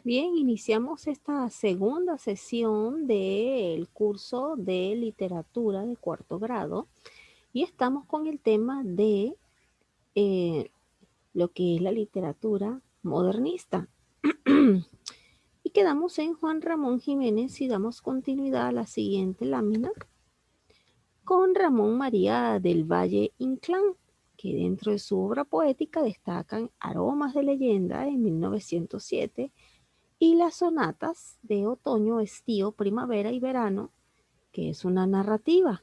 Bien, iniciamos esta segunda sesión del curso de literatura de cuarto grado y estamos con el tema de eh, lo que es la literatura modernista. Y quedamos en Juan Ramón Jiménez y damos continuidad a la siguiente lámina con Ramón María del Valle Inclán, que dentro de su obra poética destacan Aromas de leyenda en 1907 y las sonatas de otoño, estío, primavera y verano, que es una narrativa.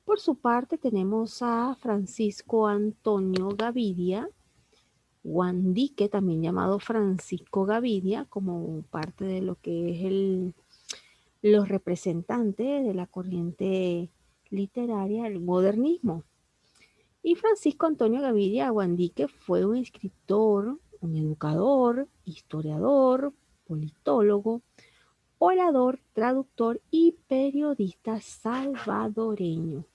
Por su parte tenemos a Francisco Antonio Gavidia, Guandique, también llamado Francisco Gavidia, como parte de lo que es los representantes de la corriente literaria del modernismo. Y Francisco Antonio Gavidia Guandique fue un escritor, un educador, historiador, politólogo, orador, traductor y periodista salvadoreño.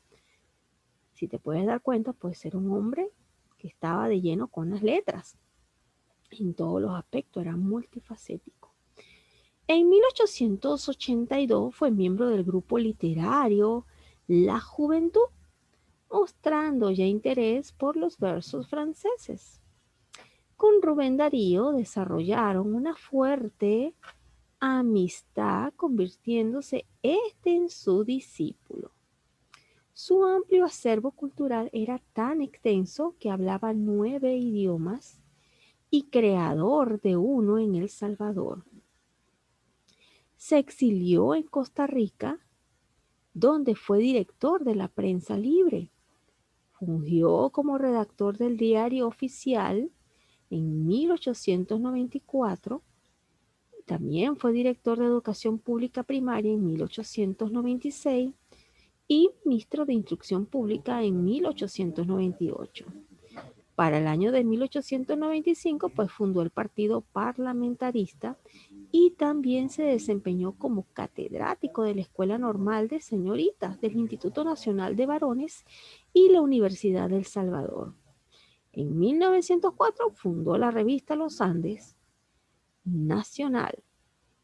Si te puedes dar cuenta, puede ser un hombre que estaba de lleno con las letras. En todos los aspectos, era multifacético. En 1882 fue miembro del grupo literario La Juventud, mostrando ya interés por los versos franceses. Con Rubén Darío desarrollaron una fuerte amistad, convirtiéndose este en su discípulo. Su amplio acervo cultural era tan extenso que hablaba 9 idiomas y creador de uno en El Salvador. Se exilió en Costa Rica, donde fue director de la prensa libre. Fungió como redactor del diario oficial en 1894. También fue director de Educación Pública Primaria en 1896 y ministro de Instrucción Pública en 1898. Para el año de 1895, pues fundó el Partido Parlamentarista y también se desempeñó como catedrático de la Escuela Normal de Señoritas del Instituto Nacional de Varones y la Universidad del Salvador. En 1904 fundó la revista Los Andes Nacional.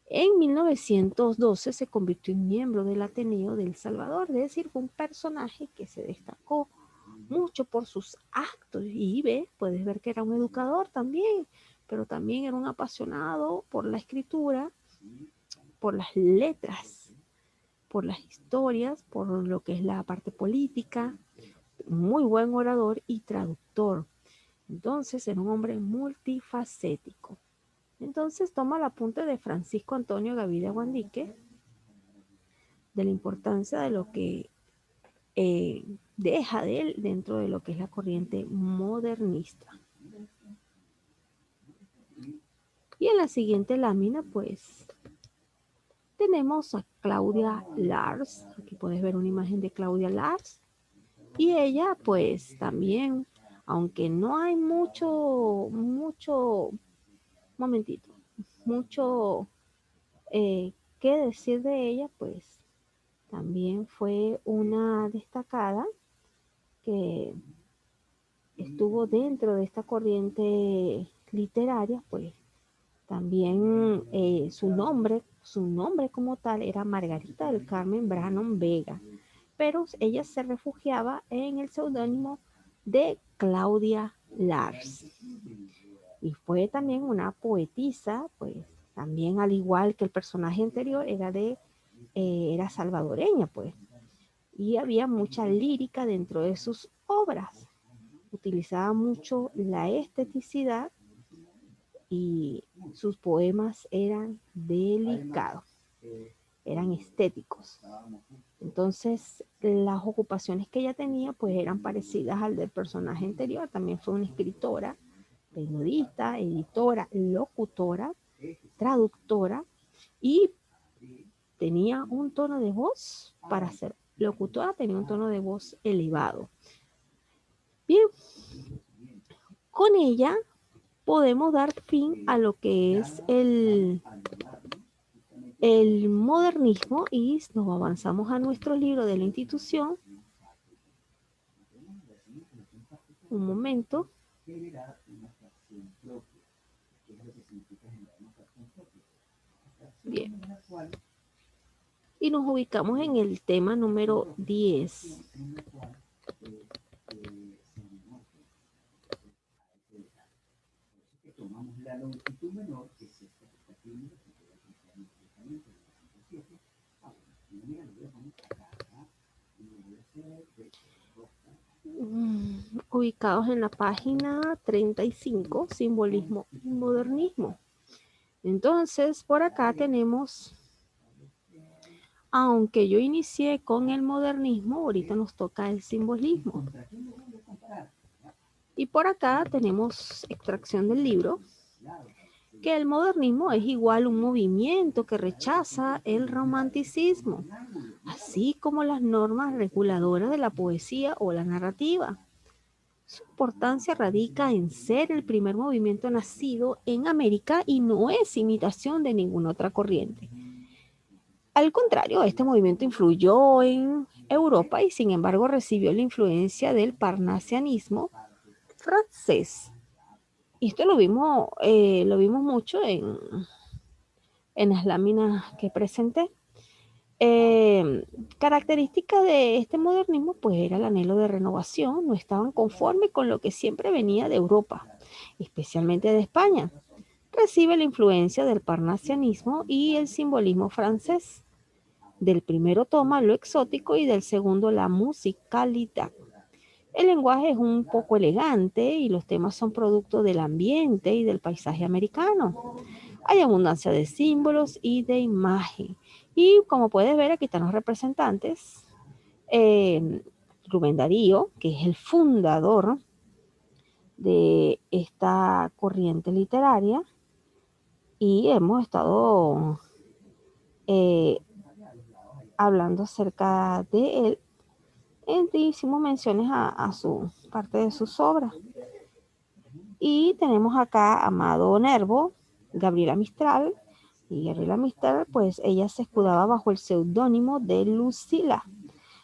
En 1912 se convirtió en miembro del Ateneo de El Salvador, es decir, fue un personaje que se destacó mucho por sus actos y puedes ver que era un educador también, pero también era un apasionado por la escritura, por las letras, por las historias, por lo que es la parte política, muy buen orador y traductor. Entonces era un hombre multifacético. Entonces toma el apunte de Francisco Antonio Gaviria Guandique, de la importancia de lo que deja de él dentro de lo que es la corriente modernista. Y en la siguiente lámina, pues, tenemos a Claudia Lars. Aquí puedes ver una imagen de Claudia Lars. Y ella, pues, también, aunque no hay momentito, mucho que decir de ella, pues, también fue una destacada que estuvo dentro de esta corriente literaria, pues también su nombre como tal era Margarita del Carmen Brannon Vega, pero ella se refugiaba en el seudónimo de Claudia Lars. Y fue también una poetisa, pues también al igual que el personaje anterior, era salvadoreña, pues. Y había mucha lírica dentro de sus obras. Utilizaba mucho la esteticidad y sus poemas eran delicados, eran estéticos. Entonces, las ocupaciones que ella tenía pues eran parecidas al del personaje anterior. También fue una escritora, periodista, editora, locutora, traductora y tenía un tono de voz para ser locutora, tenía un tono de voz elevado. Bien, con ella podemos dar fin a lo que es el modernismo y nos avanzamos a nuestro libro de la institución. Un momento. Bien. Y nos ubicamos en el tema número 10. Ubicados en la página 35, simbolismo y modernismo. Entonces, por acá tenemos, aunque yo inicié con el modernismo, ahorita nos toca el simbolismo. Y por acá tenemos extracción del libro, que el modernismo es igual un movimiento que rechaza el romanticismo, así como las normas reguladoras de la poesía o la narrativa. Su importancia radica en ser el primer movimiento nacido en América y no es imitación de ninguna otra corriente. Al contrario, este movimiento influyó en Europa y sin embargo recibió la influencia del parnasianismo francés. Y esto lo vimos mucho en las láminas que presenté. Característica de este modernismo pues era el anhelo de renovación, no estaban conformes con lo que siempre venía de Europa, especialmente de España. Recibe la influencia del parnasianismo y el simbolismo francés. Del primero toma lo exótico y del segundo la musicalidad. El lenguaje es un poco elegante y los temas son producto del ambiente y del paisaje americano. Hay abundancia de símbolos y de imagen. Y como puedes ver, aquí están los representantes. Rubén Darío, que es el fundador de esta corriente literaria, y hemos estado hablando acerca de él. Hicimos menciones a su parte de sus obras. Y tenemos acá a Amado Nervo, Gabriela Mistral. Y Gabriela Mistral, pues ella se escudaba bajo el seudónimo de Lucila.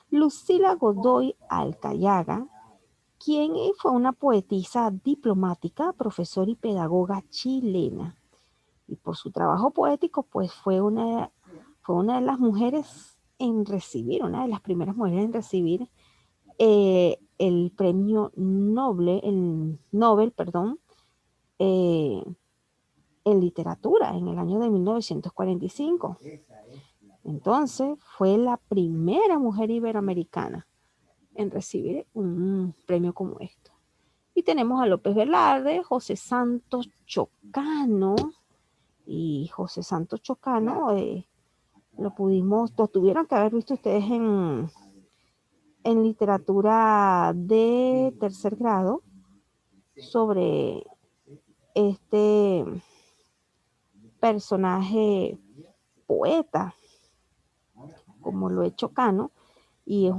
Lucila Godoy Alcayaga, quien fue una poetisa diplomática, profesora y pedagoga chilena. Y por su trabajo poético, pues fue una de las mujeres en recibir, una de las primeras mujeres en recibir el premio Nobel, en literatura en el año de 1945. Entonces fue la primera mujer iberoamericana en recibir un premio como esto. Y tenemos a López Velarde, José Santos Chocano, y José Santos Chocano lo tuvieron que haber visto ustedes en literatura de tercer grado sobre este personaje poeta, como lo es Chocano, y es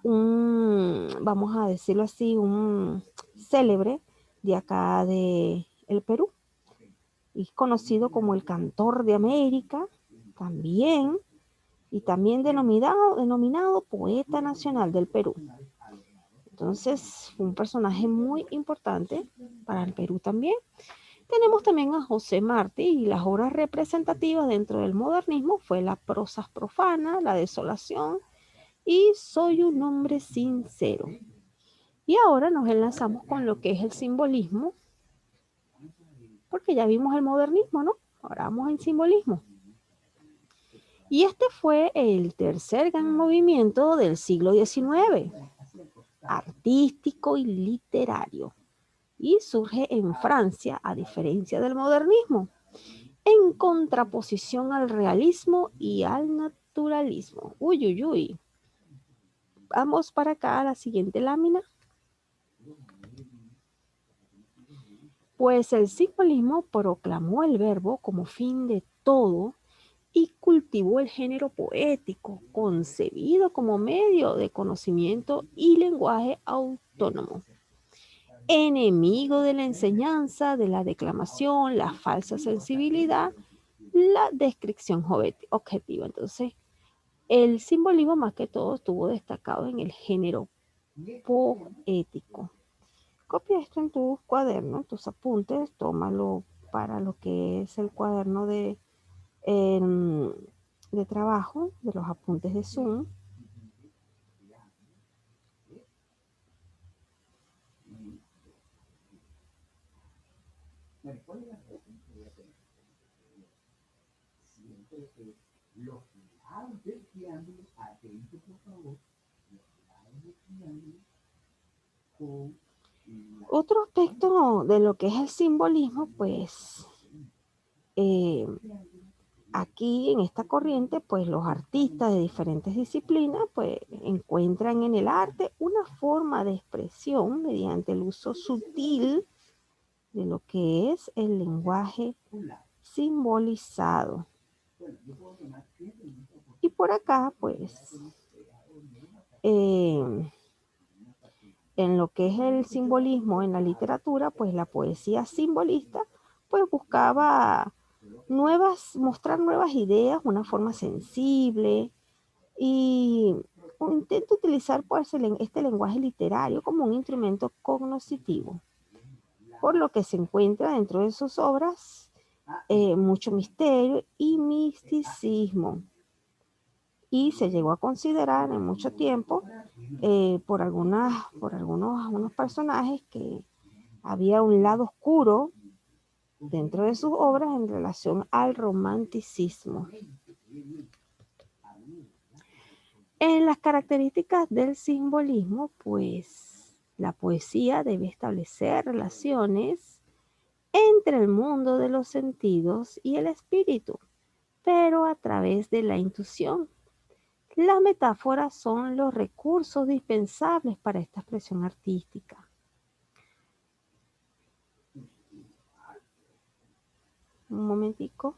vamos a decirlo así, un célebre de acá de el Perú. Y es conocido como el cantor de América, también, y también denominado poeta nacional del Perú. Entonces, fue un personaje muy importante para el Perú también. Tenemos también a José Martí y las obras representativas dentro del modernismo fue la prosa profana, la desolación y soy un hombre sincero. Y ahora nos enlazamos con lo que es el simbolismo, porque ya vimos el modernismo, ¿no? Ahora vamos al simbolismo. Y este fue el tercer gran movimiento del siglo XIX, artístico y literario. Y surge en Francia, a diferencia del modernismo, en contraposición al realismo y al naturalismo. Uy, uy, uy. Vamos para acá a la siguiente lámina. Pues el simbolismo proclamó el verbo como fin de todo y cultivó el género poético, concebido como medio de conocimiento y lenguaje autónomo. Enemigo de la enseñanza, de la declamación, la falsa sensibilidad, la descripción objetiva. Entonces, el simbolismo más que todo estuvo destacado en el género poético. Copia esto en tus cuadernos, tus apuntes, tómalo para lo que es el cuaderno de trabajo, de los apuntes de Zoom. Otro aspecto de lo que es el simbolismo, pues aquí en esta corriente, pues los artistas de diferentes disciplinas, pues encuentran en el arte una forma de expresión mediante el uso sutil de lo que es el lenguaje simbolizado. Y por acá, pues, en lo que es el simbolismo en la literatura, pues la poesía simbolista, pues buscaba mostrar nuevas ideas, una forma sensible y intenta utilizar pues este lenguaje literario como un instrumento cognoscitivo, por lo que se encuentra dentro de sus obras mucho misterio y misticismo. Y se llegó a considerar en mucho tiempo por algunos personajes que había un lado oscuro dentro de sus obras en relación al romanticismo. En las características del simbolismo, pues la poesía debe establecer relaciones entre el mundo de los sentidos y el espíritu, pero a través de la intuición. Las metáforas son los recursos dispensables para esta expresión artística. Un momentico.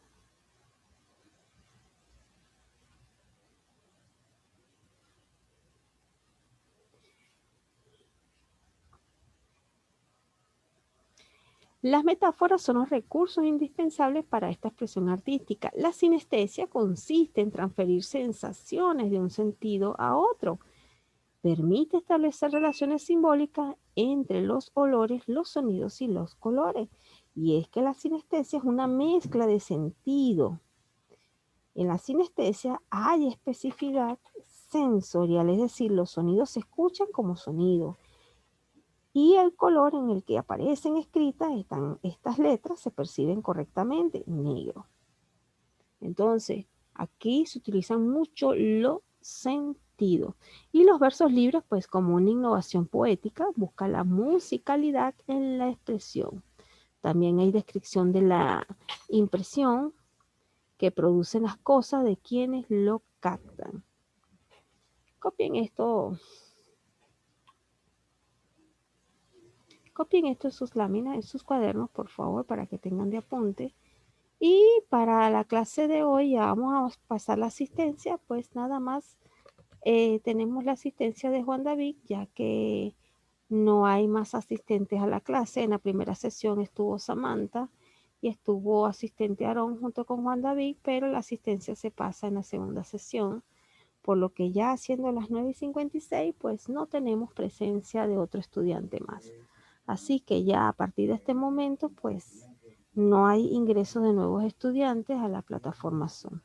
Las metáforas son los recursos indispensables para esta expresión artística. La sinestesia consiste en transferir sensaciones de un sentido a otro. Permite establecer relaciones simbólicas entre los olores, los sonidos y los colores. Y es que la sinestesia es una mezcla de sentido. En la sinestesia hay especificidad sensorial, es decir, los sonidos se escuchan como sonido. Y el color en el que aparecen escritas estas letras se perciben correctamente, negro. Entonces, aquí se utilizan mucho los sentidos. Y los versos libres, pues como una innovación poética, busca la musicalidad en la expresión. También hay descripción de la impresión que producen las cosas de quienes lo captan. Copien esto. Copien esto en sus láminas, en sus cuadernos, por favor, para que tengan de apunte. Y para la clase de hoy ya vamos a pasar la asistencia, pues nada más tenemos la asistencia de Juan David, ya que no hay más asistentes a la clase. En la primera sesión estuvo Samantha y estuvo asistente Aarón junto con Juan David, pero la asistencia se pasa en la segunda sesión, por lo que ya siendo las 9:56, pues no tenemos presencia de otro estudiante más. Así que ya a partir de este momento, pues no hay ingreso de nuevos estudiantes a la plataforma Zoom.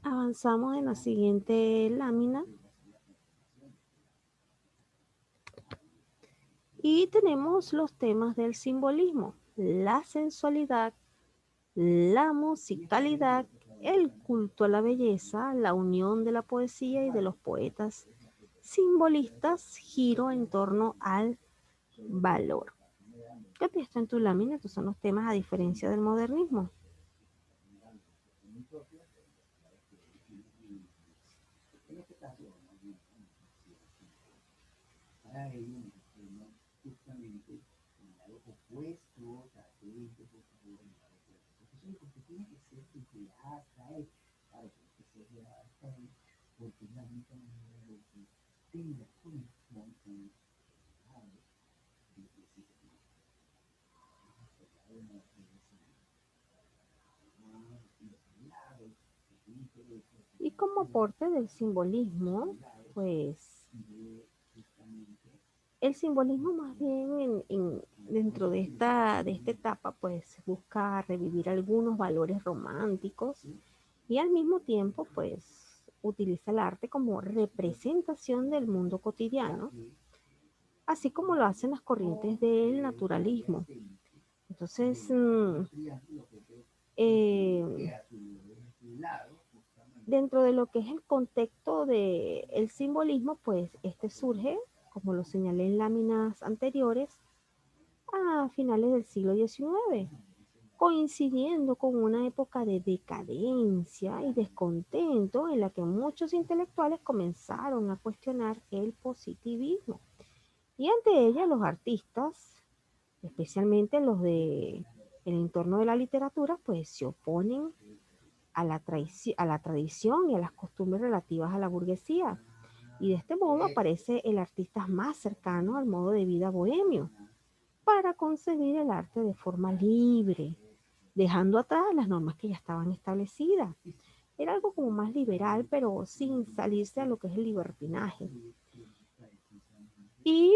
Avanzamos en la siguiente lámina y tenemos los temas del simbolismo, la sensualidad, la musicalidad, el culto a la belleza, la unión de la poesía y de los poetas simbolistas, giro en torno al valor. ¿Qué te está en tu lámina? Estos son los temas a diferencia del modernismo. Y como aporte del simbolismo, pues el simbolismo más bien dentro de esta etapa, pues busca revivir algunos valores románticos y al mismo tiempo, pues utiliza el arte como representación del mundo cotidiano, así como lo hacen las corrientes del naturalismo. Entonces, eh, dentro de lo que es el contexto del simbolismo, pues este surge, como lo señalé en láminas anteriores, a finales del siglo XIX, coincidiendo con una época de decadencia y descontento en la que muchos intelectuales comenzaron a cuestionar el positivismo. Y ante ella los artistas, especialmente los de el entorno de la literatura, pues se oponen a la tradición y a las costumbres relativas a la burguesía. Y de este modo aparece el artista más cercano al modo de vida bohemio, para concebir el arte de forma libre, dejando atrás las normas que ya estaban establecidas. Era algo como más liberal, pero sin salirse a lo que es el libertinaje. Y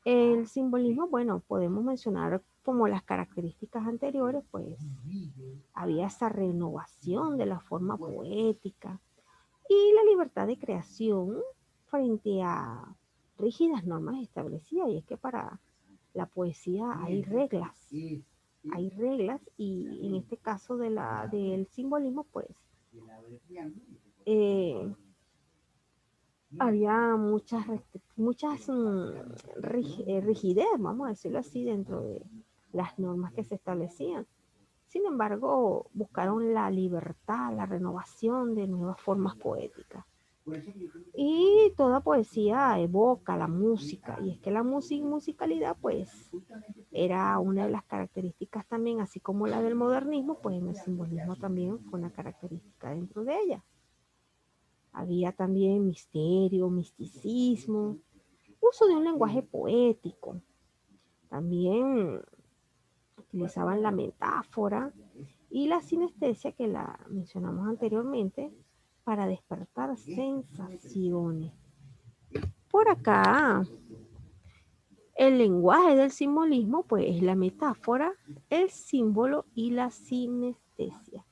el simbolismo, bueno, podemos mencionar como las características anteriores, pues había esa renovación de la forma poética y la libertad de creación frente a rígidas normas establecidas. Y es que para la poesía hay reglas y en este caso del simbolismo, pues eh, había muchas rigidez, vamos a decirlo así, dentro de las normas que se establecían. Sin embargo, buscaron la libertad, la renovación de nuevas formas poéticas. Y toda poesía evoca la música, y es que la musicalidad, pues, era una de las características también, así como la del modernismo, pues en el simbolismo también fue una característica dentro de ella. Había también misterio, misticismo, uso de un lenguaje poético. También utilizaban la metáfora y la sinestesia que la mencionamos anteriormente para despertar sensaciones. Por acá, el lenguaje del simbolismo, pues es la metáfora, el símbolo y la sinestesia.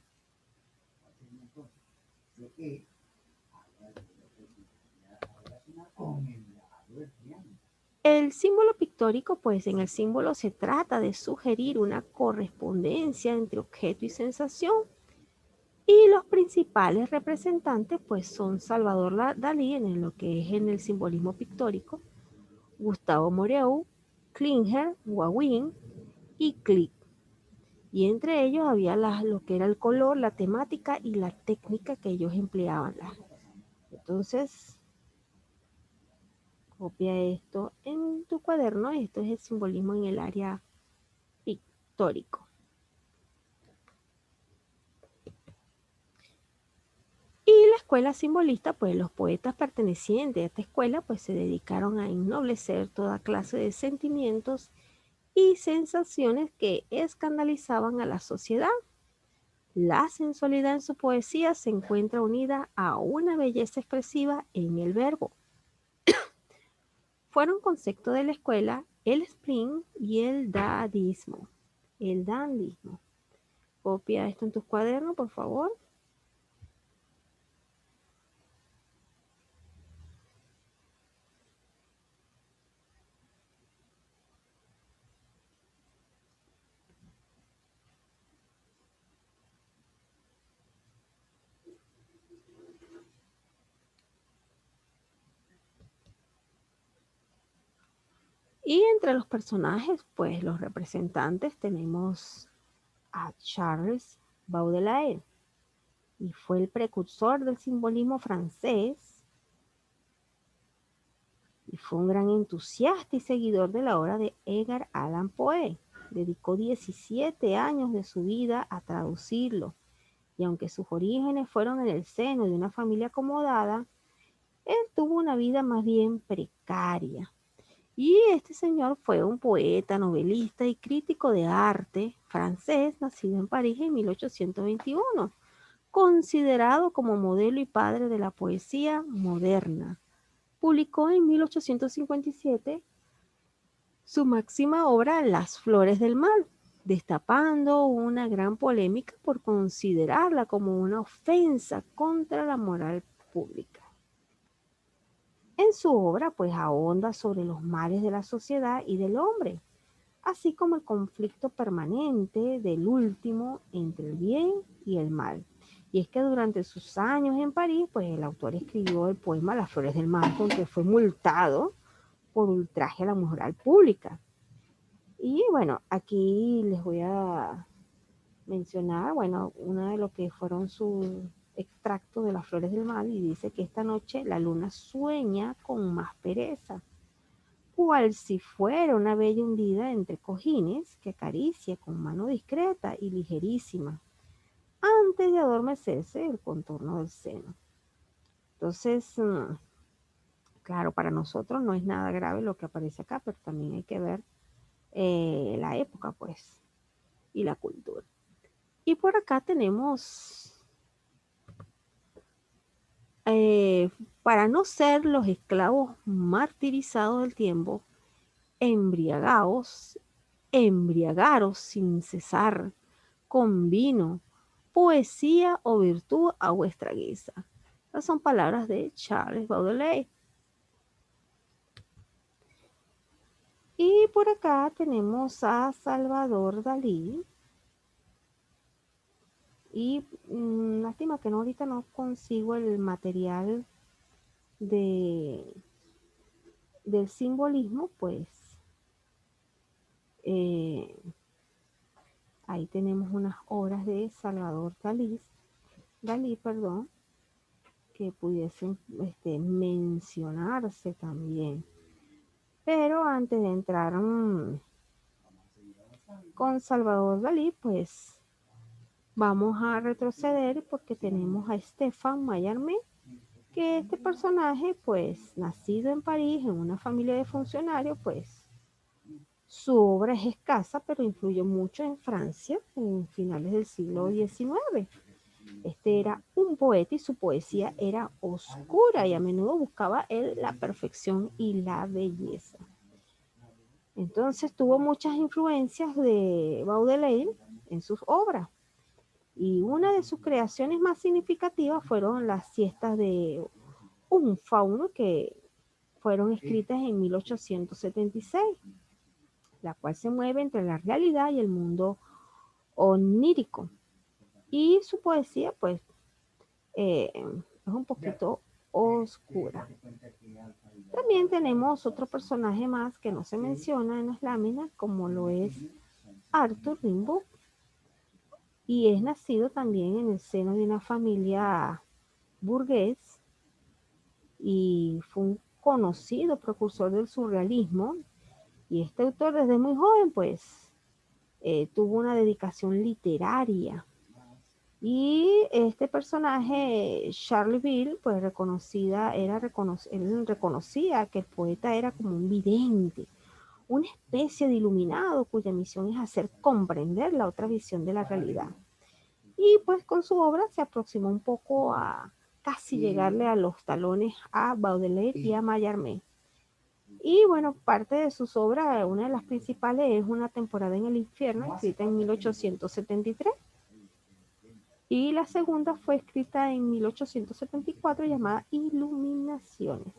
El símbolo pictórico, pues en el símbolo se trata de sugerir una correspondencia entre objeto y sensación. Y los principales representantes, pues son Salvador Dalí en lo que es en el simbolismo pictórico, Gustavo Moreau, Klinger, Gauguin y Klee. Y entre ellos había lo que era el color, la temática y la técnica que ellos empleaban. Entonces, copia esto en tu cuaderno. Esto es el simbolismo en el área pictórico. Y la escuela simbolista, pues los poetas pertenecientes a esta escuela, pues se dedicaron a ennoblecer toda clase de sentimientos y sensaciones que escandalizaban a la sociedad. La sensualidad en su poesía se encuentra unida a una belleza expresiva en el verbo. Fueron conceptos de la escuela el spleen y el dandismo. Copia esto en tus cuadernos, por favor. Y entre los personajes, pues los representantes tenemos a Charles Baudelaire, y fue el precursor del simbolismo francés y fue un gran entusiasta y seguidor de la obra de Edgar Allan Poe. Dedicó 17 años de su vida a traducirlo, y aunque sus orígenes fueron en el seno de una familia acomodada, él tuvo una vida más bien precaria. Y este señor fue un poeta, novelista y crítico de arte francés, nacido en París en 1821, considerado como modelo y padre de la poesía moderna. Publicó en 1857 su máxima obra, Las Flores del Mal, destapando una gran polémica por considerarla como una ofensa contra la moral pública. En su obra, pues ahonda sobre los males de la sociedad y del hombre, así como el conflicto permanente del último entre el bien y el mal. Y es que durante sus años en París, pues el autor escribió el poema Las Flores del Mal, con que fue multado por ultraje a la moral pública. Y bueno, aquí les voy a mencionar, bueno, uno de lo que fueron sus extractos de Las Flores del Mal, y dice que esta noche la luna sueña con más pereza, cual si fuera una bella hundida entre cojines que acaricia con mano discreta y ligerísima, antes de adormecerse el contorno del seno. Entonces, claro, para nosotros no es nada grave lo que aparece acá, pero también hay que ver la época, pues, y la cultura. Y por acá tenemos, eh, para no ser los esclavos martirizados del tiempo, embriagaos, embriagaros sin cesar, con vino, poesía o virtud a vuestra guisa. Estas son palabras de Charles Baudelaire. Y por acá tenemos a Salvador Dalí. Y lástima que no, ahorita no consigo el material de, del simbolismo, pues eh, ahí tenemos unas obras de Salvador Dalí, perdón, que pudiesen mencionarse también. Pero antes de entrar con Salvador Dalí, pues vamos a retroceder porque tenemos a Stefan Mallarmé, que este personaje, pues nacido en París en una familia de funcionarios, pues su obra es escasa, pero influyó mucho en Francia en finales del siglo XIX. Este era un poeta y su poesía era oscura y a menudo buscaba él la perfección y la belleza. Entonces tuvo muchas influencias de Baudelaire en sus obras. Y una de sus creaciones más significativas fueron las siestas de un fauno, que fueron escritas en 1876, la cual se mueve entre la realidad y el mundo onírico. Y su poesía, pues, es un poquito oscura. También tenemos otro personaje más que no se menciona en las láminas, como lo es Arthur Rimbaud, y es nacido también en el seno de una familia burgués y fue un conocido precursor del surrealismo. Y este autor desde muy joven pues tuvo una dedicación literaria. Y este personaje, Charleville, pues él reconocía que el poeta era como un vidente, una especie de iluminado cuya misión es hacer comprender la otra visión de la realidad. Y pues con su obra se aproximó un poco a casi llegarle a los talones a Baudelaire y a Mallarmé. Y bueno, parte de sus obras, una de las principales es Una temporada en el infierno, escrita en 1873. Y la segunda fue escrita en 1874 llamada Iluminaciones.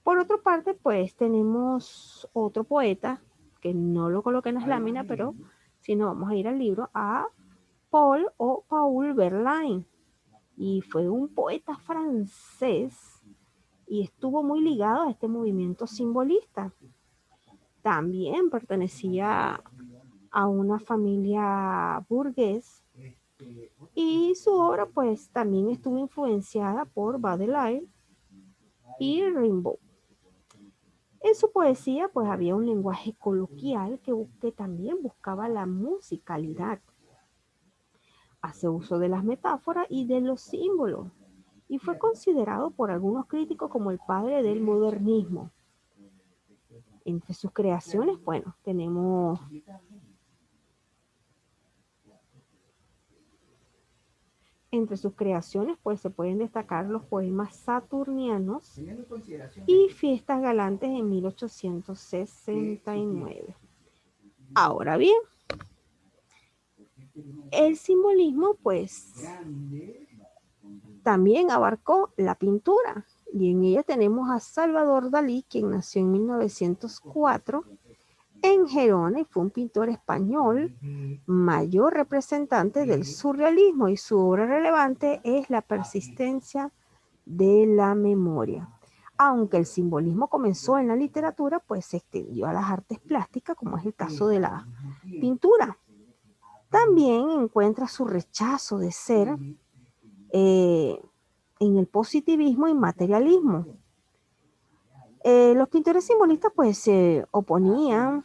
Por otra parte, pues tenemos otro poeta, que no lo coloqué en las láminas, pero si no vamos a ir al libro, a Paul Verlaine. Y fue un poeta francés y estuvo muy ligado a este movimiento simbolista. También pertenecía a una familia burgués y su obra pues también estuvo influenciada por Baudelaire y Rimbaud. En su poesía pues había un lenguaje coloquial que también buscaba la musicalidad. Hace uso de las metáforas y de los símbolos y fue considerado por algunos críticos como el padre del modernismo. Entre sus creaciones, bueno, tenemos entre sus creaciones, pues se pueden destacar los poemas saturnianos y Fiestas Galantes en 1869. Ahora bien, el simbolismo, pues, también abarcó la pintura. Y en ella tenemos a Salvador Dalí, quien nació en 1904 en Gerona y fue un pintor español, mayor representante del surrealismo, y su obra relevante es La persistencia de la memoria. Aunque el simbolismo comenzó en la literatura, pues se extendió a las artes plásticas, como es el caso de la pintura. También encuentra su rechazo de ser en el positivismo y materialismo. Los pintores simbolistas pues se oponían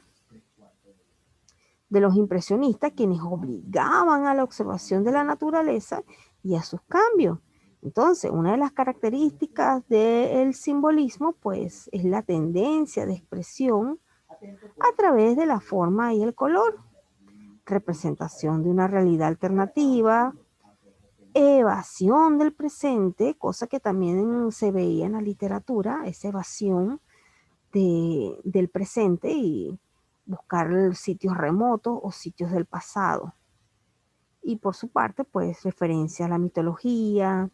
de los impresionistas, quienes obligaban a la observación de la naturaleza y a sus cambios. Entonces, una de las características del simbolismo, pues, es la tendencia de expresión a través de la forma y el color, representación de una realidad alternativa, evasión del presente, cosa que también se veía en la literatura, esa evasión del presente y buscar sitios remotos o sitios del pasado. Y por su parte, pues referencia a la mitología,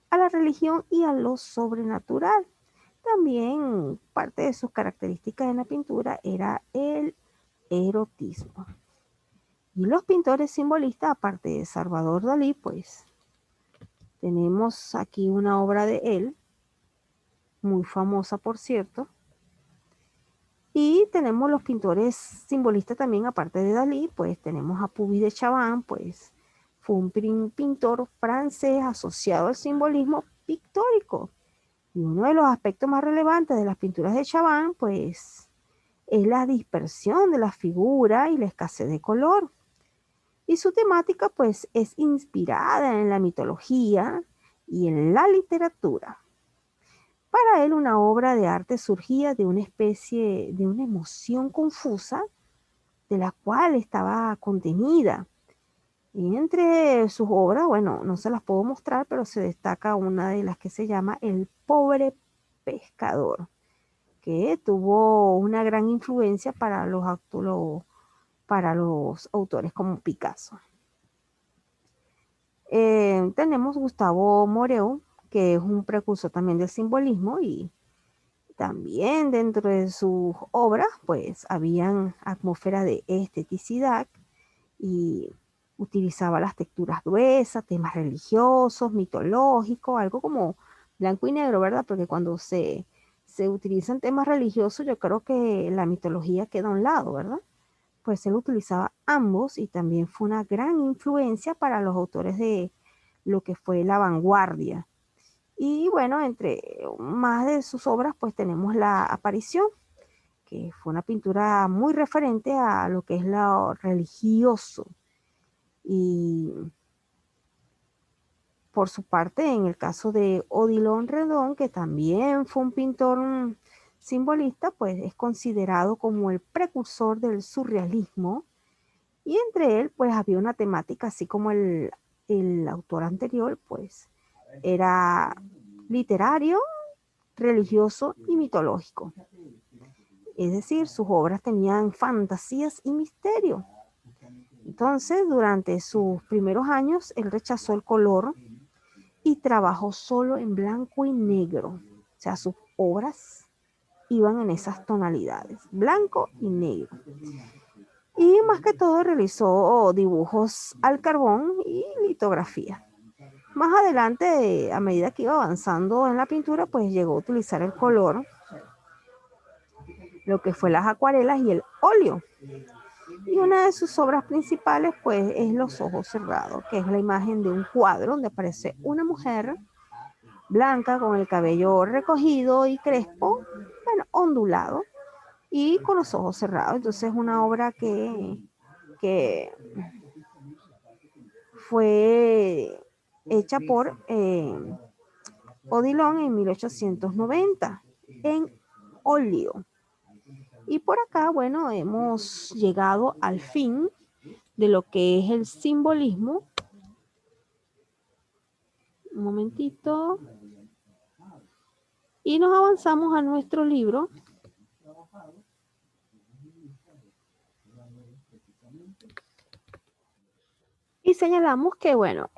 a la religión y a lo sobrenatural. También parte de sus características en la pintura era el erotismo. Y los pintores simbolistas, aparte de Salvador Dalí, pues tenemos aquí una obra de él, muy famosa por cierto. Y tenemos los pintores simbolistas también, aparte de Dalí, pues tenemos a Puvis de Chavannes, pues fue un pintor francés asociado al simbolismo pictórico. Y uno de los aspectos más relevantes de las pinturas de Chavannes, pues, es la dispersión de la figura y la escasez de color. Y su temática, pues, es inspirada en la mitología y en la literatura. Para él, una obra de arte surgía de una especie de una emoción confusa de la cual estaba contenida. Y entre sus obras, bueno, no se las puedo mostrar, pero se destaca una de las que se llama El pobre pescador, que tuvo una gran influencia para los autores como Picasso. Tenemos Gustavo Moreau, que es un precursor también del simbolismo, y también dentro de sus obras, pues, habían atmósfera de esteticidad y utilizaba las texturas gruesas, temas religiosos, mitológicos, algo como blanco y negro, ¿verdad? Porque cuando se utilizan temas religiosos, yo creo que la mitología queda a un lado, ¿verdad? Pues él utilizaba ambos y también fue una gran influencia para los autores de lo que fue la vanguardia. Y bueno, entre más de sus obras, pues tenemos La aparición, que fue una pintura muy referente a lo que es lo religioso. Y por su parte, en el caso de Odilon Redon, que también fue un pintor simbolista, pues es considerado como el precursor del surrealismo. Y entre él, pues había una temática, así como el autor anterior, pues era literario, religioso y mitológico. Es decir, sus obras tenían fantasías y misterio. Entonces, durante sus primeros años, él rechazó el color y trabajó solo en blanco y negro. O sea, sus obras iban en esas tonalidades, blanco y negro. Y más que todo realizó dibujos al carbón y litografía. Más adelante, a medida que iba avanzando en la pintura, pues llegó a utilizar el color, lo que fue las acuarelas y el óleo. Y una de sus obras principales, pues, es Los ojos cerrados, que es la imagen de un cuadro donde aparece una mujer blanca con el cabello recogido y crespo, bueno, ondulado, y con los ojos cerrados. Entonces es una obra que fue hecha por Odilon en 1890 en óleo. Y por acá, bueno, hemos llegado al fin de lo que es el simbolismo. Un momentito. Y nos avanzamos a nuestro libro. Y señalamos que, bueno,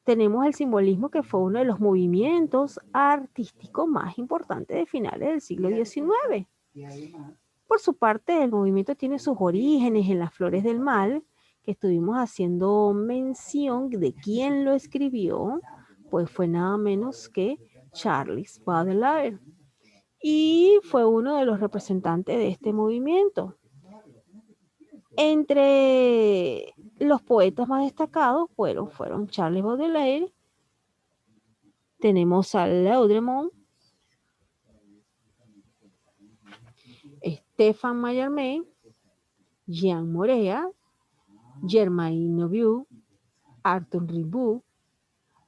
tenemos el simbolismo que fue uno de los movimientos artísticos más importantes de finales del siglo XIX. Por su parte, el movimiento tiene sus orígenes en las flores del mal, que estuvimos haciendo mención de quién lo escribió, pues fue nada menos que Charles Baudelaire. Y fue uno de los representantes de este movimiento. Entre los poetas más destacados fueron Charles Baudelaire, tenemos a Laudemont, Stéphane Mallarmé, Jean Morea, Germain Nouveau, Arthur Rimbaud,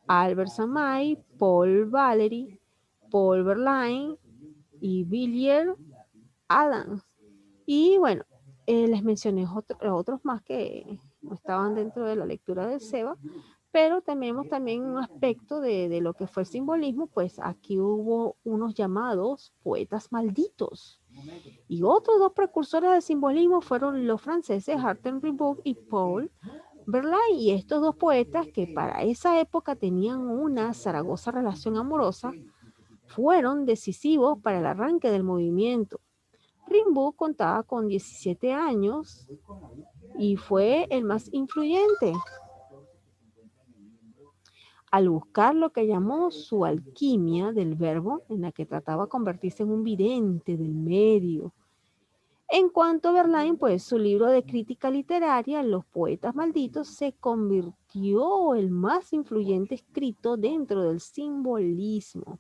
Albert Samay, Paul Valéry, Paul Verlaine y Villiers Adams. Y bueno, les mencioné otros más que no estaban dentro de la lectura del SEBA, pero tenemos también un aspecto de lo que fue el simbolismo, pues aquí hubo unos llamados poetas malditos. Y otros dos precursores del simbolismo fueron los franceses Arthur Rimbaud y Paul Verlaine. Y estos dos poetas, que para esa época tenían una zaragoza relación amorosa, fueron decisivos para el arranque del movimiento. Rimbaud contaba con 17 años y fue el más influyente. Al buscar lo que llamó su alquimia del verbo, en la que trataba de convertirse en un vidente del medio. En cuanto a Verlaine, pues su libro de crítica literaria, Los poetas malditos, se convirtió el más influyente escrito dentro del simbolismo.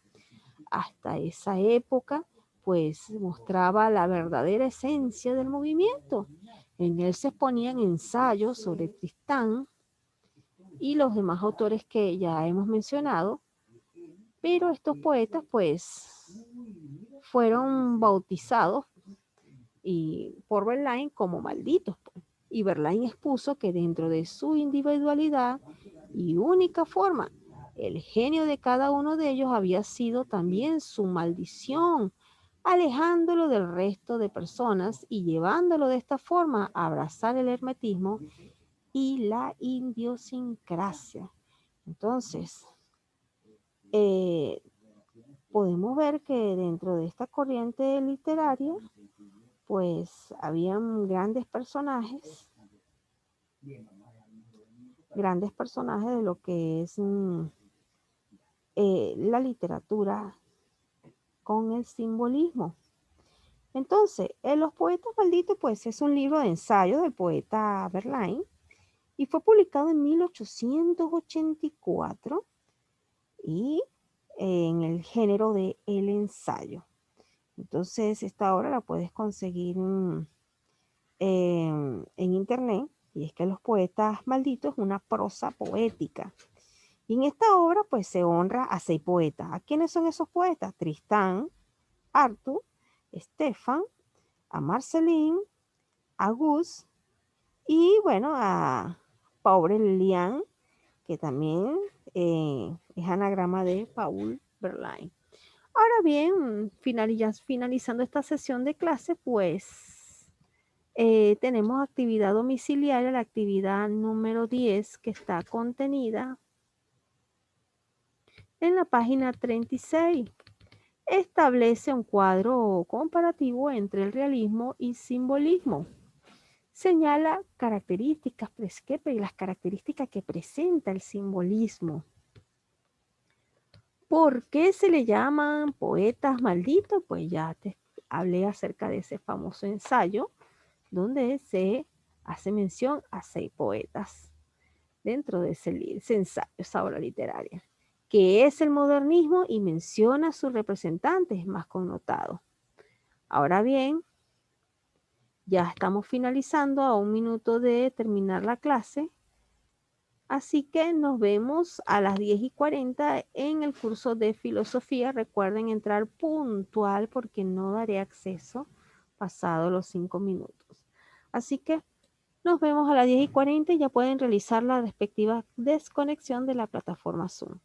Hasta esa época, pues mostraba la verdadera esencia del movimiento. En él se exponían ensayos sobre Tristán y los demás autores que ya hemos mencionado, pero estos poetas pues fueron bautizados por Verlaine como malditos. Pues. Y Verlaine expuso que dentro de su individualidad y única forma, el genio de cada uno de ellos había sido también su maldición, alejándolo del resto de personas y llevándolo de esta forma a abrazar el hermetismo y la idiosincrasia. Entonces, podemos ver que dentro de esta corriente literaria, pues habían grandes personajes de lo que es la literatura con el simbolismo. Entonces, Los poetas malditos, pues es un libro de ensayo del poeta Verlaine y fue publicado en 1884 y en el género de el ensayo. Entonces, esta obra la puedes conseguir en internet, y es que Los poetas malditos es una prosa poética. Y en esta obra, pues se honra a 6 poetas. ¿A quiénes son esos poetas? Tristán, Arthur, Estefan, a Marceline, a Gus y bueno, a Pobre Lilian, que también es anagrama de Paul Verlaine. Ahora bien, finalizando esta sesión de clase, pues tenemos actividad domiciliaria, la actividad número 10 que está contenida en la página 36. Establece un cuadro comparativo entre el realismo y simbolismo. Señala las características que presenta el simbolismo. ¿Por qué se le llaman poetas malditos? Pues ya te hablé acerca de ese famoso ensayo donde se hace mención a 6 poetas dentro de ese ensayo, esa obra literaria, que es el modernismo y menciona a sus representantes más connotados. Ahora bien, ya estamos finalizando a 1 minuto de terminar la clase, así que nos vemos a las 10:40 en el curso de filosofía. Recuerden entrar puntual porque no daré acceso pasado los 5 minutos. Así que nos vemos a las 10:40 y ya pueden realizar la respectiva desconexión de la plataforma Zoom.